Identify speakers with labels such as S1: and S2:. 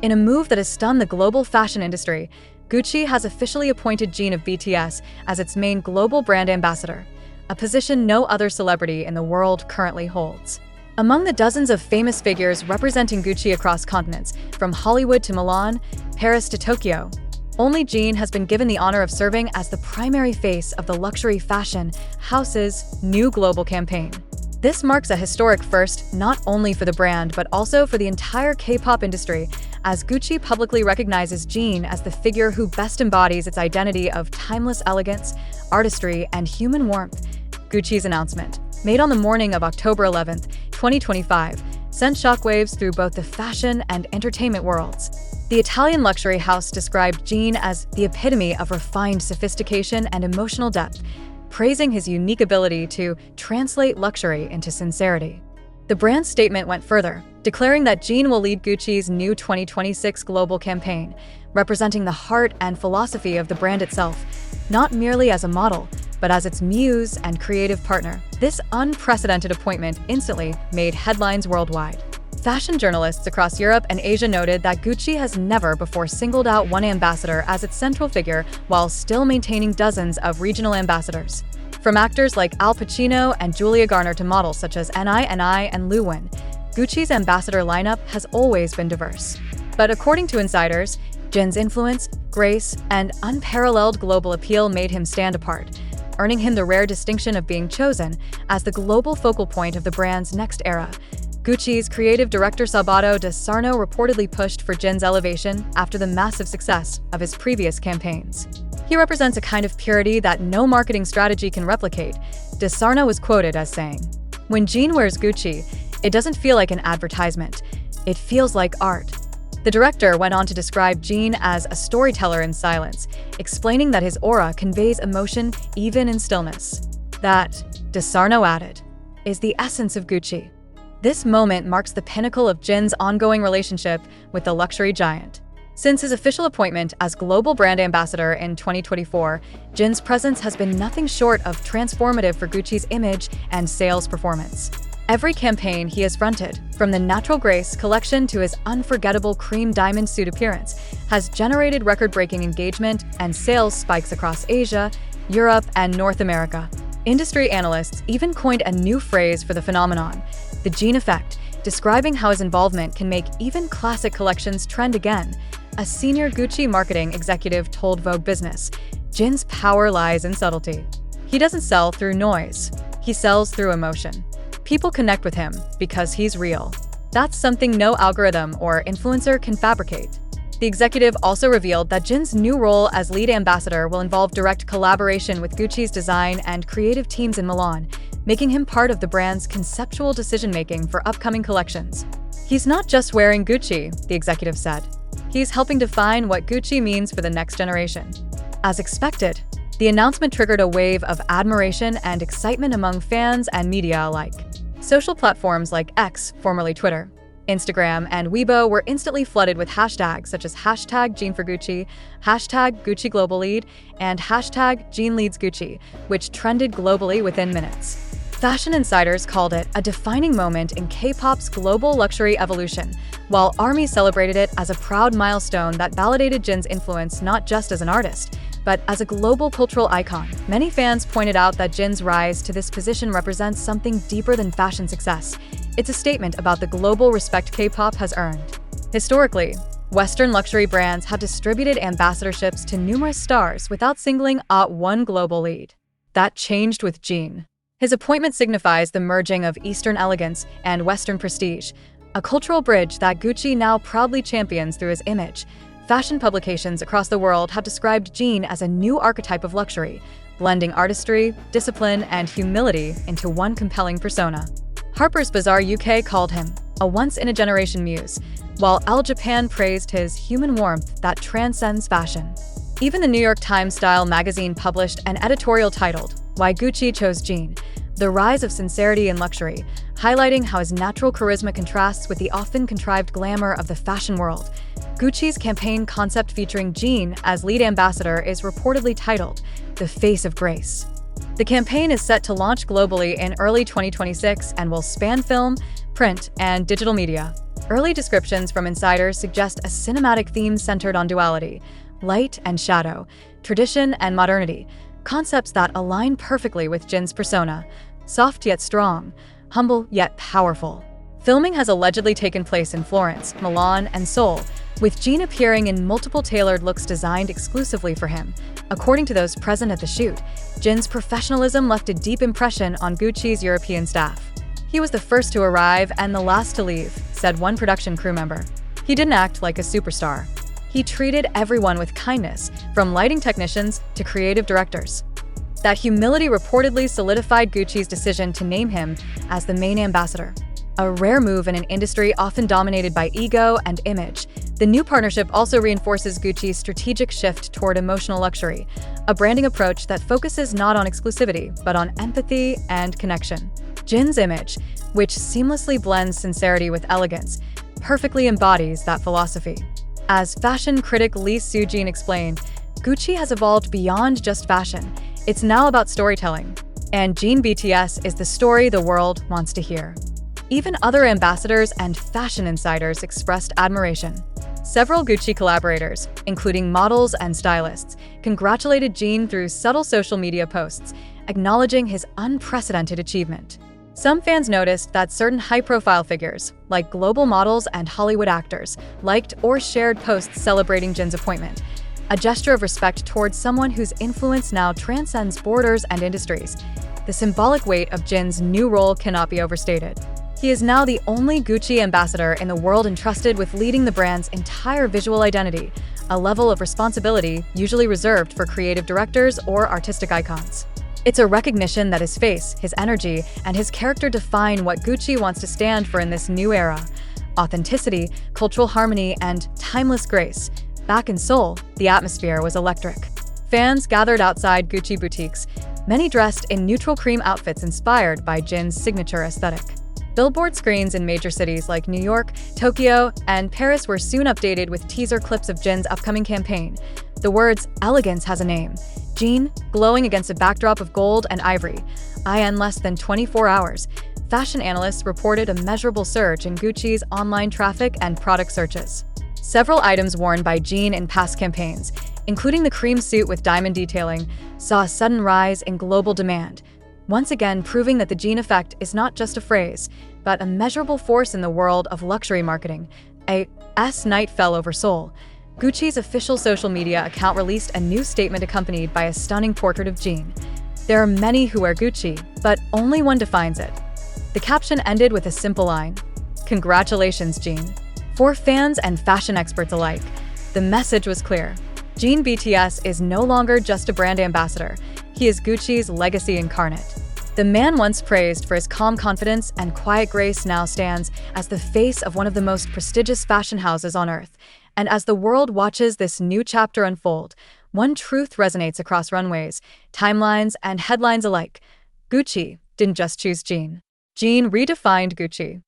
S1: In a move that has stunned the global fashion industry, Gucci has officially appointed Jin of BTS as its main global brand ambassador, a position no other celebrity in the world currently holds. Among the dozens of famous figures representing Gucci across continents, from Hollywood to Milan, Paris to Tokyo, only Jin has been given the honor of serving as the primary face of the luxury fashion house's new global campaign. This marks a historic first not only for the brand but also for the entire K-pop industry, as Gucci publicly recognizes Jin as the figure who best embodies its identity of timeless elegance, artistry, and human warmth. Gucci's announcement, made on the morning of October 11, 2025, sent shockwaves through both the fashion and entertainment worlds. The Italian luxury house described Jin as the epitome of refined sophistication and emotional depth, praising his unique ability to translate luxury into sincerity. The brand's statement went further, declaring that Jin will lead Gucci's new 2026 global campaign, representing the heart and philosophy of the brand itself, not merely as a model, but as its muse and creative partner. This unprecedented appointment instantly made headlines worldwide. Fashion journalists across Europe and Asia noted that Gucci has never before singled out one ambassador as its central figure while still maintaining dozens of regional ambassadors. From actors like Al Pacino and Julia Garner to models such as Ni and Lu Wen, Gucci's ambassador lineup has always been diverse. But according to insiders, Jin's influence, grace, and unparalleled global appeal made him stand apart, earning him the rare distinction of being chosen as the global focal point of the brand's next era. Gucci's creative director Sabato de Sarno reportedly pushed for Jin's elevation after the massive success of his previous campaigns. He represents a kind of purity that no marketing strategy can replicate. De Sarno was quoted as saying, "When Jin wears Gucci, it doesn't feel like an advertisement. It feels like art." The director went on to describe Jin as a storyteller in silence, explaining that his aura conveys emotion even in stillness. That, De Sarno added, is the essence of Gucci. This moment marks the pinnacle of Jin's ongoing relationship with the luxury giant. Since his official appointment as global brand ambassador in 2024, Jin's presence has been nothing short of transformative for Gucci's image and sales performance. Every campaign he has fronted, from the Natural Grace collection to his unforgettable cream diamond suit appearance, has generated record-breaking engagement and sales spikes across Asia, Europe, and North America. Industry analysts even coined a new phrase for the phenomenon, the Jin effect, describing how his involvement can make even classic collections trend again. A senior Gucci marketing executive told Vogue Business, "Jin's power lies in subtlety. He doesn't sell through noise. He sells through emotion. People connect with him because he's real. That's something no algorithm or influencer can fabricate." The executive also revealed that Jin's new role as lead ambassador will involve direct collaboration with Gucci's design and creative teams in Milan, making him part of the brand's conceptual decision-making for upcoming collections. "He's not just wearing Gucci," the executive said. "He's helping define what Gucci means for the next generation." As expected, the announcement triggered a wave of admiration and excitement among fans and media alike. Social platforms like X, formerly Twitter, Instagram, and Weibo were instantly flooded with hashtags such as #JinForGucci, #GucciGlobalLead, and #JinLeadsGucci, which trended globally within minutes. Fashion insiders called it a defining moment in K-pop's global luxury evolution, while ARMY celebrated it as a proud milestone that validated Jin's influence not just as an artist, but as a global cultural icon. Many fans pointed out that Jin's rise to this position represents something deeper than fashion success. It's a statement about the global respect K-pop has earned. Historically, Western luxury brands have distributed ambassadorships to numerous stars without singling out one global lead. That changed with Jin. His appointment signifies the merging of Eastern elegance and Western prestige, a cultural bridge that Gucci now proudly champions through his image. Fashion publications across the world have described Jin as a new archetype of luxury, blending artistry, discipline, and humility into one compelling persona. Harper's Bazaar UK called him a once-in-a-generation muse, while Elle Japan praised his human warmth that transcends fashion. Even the New York Times Style magazine published an editorial titled, "Why Gucci Chose Jin: The Rise of Sincerity in Luxury," highlighting how his natural charisma contrasts with the often contrived glamour of the fashion world. Gucci's campaign concept featuring Jin as lead ambassador is reportedly titled, "The Face of Grace." The campaign is set to launch globally in early 2026 and will span film, print, and digital media. Early descriptions from insiders suggest a cinematic theme centered on duality, light and shadow, tradition and modernity, concepts that align perfectly with Jin's persona, soft yet strong, humble yet powerful. Filming has allegedly taken place in Florence, Milan, and Seoul, with Jin appearing in multiple tailored looks designed exclusively for him. According to those present at the shoot, Jin's professionalism left a deep impression on Gucci's European staff. "He was the first to arrive and the last to leave," said one production crew member. "He didn't act like a superstar. He treated everyone with kindness, from lighting technicians to creative directors." That humility reportedly solidified Gucci's decision to name him as the main ambassador. A rare move in an industry often dominated by ego and image, the new partnership also reinforces Gucci's strategic shift toward emotional luxury, a branding approach that focuses not on exclusivity, but on empathy and connection. Jin's image, which seamlessly blends sincerity with elegance, perfectly embodies that philosophy. As fashion critic Seokjin explained, Gucci has evolved beyond just fashion. It's now about storytelling, and Jin BTS is the story the world wants to hear. Even other ambassadors and fashion insiders expressed admiration. Several Gucci collaborators, including models and stylists, congratulated Jin through subtle social media posts, acknowledging his unprecedented achievement. Some fans noticed that certain high-profile figures, like global models and Hollywood actors, liked or shared posts celebrating Jin's appointment, a gesture of respect towards someone whose influence now transcends borders and industries. The symbolic weight of Jin's new role cannot be overstated. He is now the only Gucci ambassador in the world entrusted with leading the brand's entire visual identity, a level of responsibility usually reserved for creative directors or artistic icons. It's a recognition that his face, his energy, and his character define what Gucci wants to stand for in this new era: authenticity, cultural harmony, and timeless grace. Back in Seoul, the atmosphere was electric. Fans gathered outside Gucci boutiques, many dressed in neutral cream outfits inspired by Jin's signature aesthetic. Billboard screens in major cities like New York, Tokyo, and Paris were soon updated with teaser clips of Jin's upcoming campaign. The words "Elegance has a name," Jin, glowing against a backdrop of gold and ivory. In less than 24 hours, fashion analysts reported a measurable surge in Gucci's online traffic and product searches. Several items worn by Jin in past campaigns, including the cream suit with diamond detailing, saw a sudden rise in global demand, once again proving that the Jin effect is not just a phrase, but a measurable force in the world of luxury marketing. A night fell over Seoul. Gucci's official social media account released a new statement accompanied by a stunning portrait of Jin. "There are many who wear Gucci, but only one defines it." The caption ended with a simple line: "Congratulations, Jin." For fans and fashion experts alike, the message was clear. Jin BTS is no longer just a brand ambassador. He is Gucci's legacy incarnate. The man once praised for his calm confidence and quiet grace now stands as the face of one of the most prestigious fashion houses on earth. And as the world watches this new chapter unfold, one truth resonates across runways, timelines, and headlines alike: Gucci didn't just choose Jin. Jin redefined Gucci.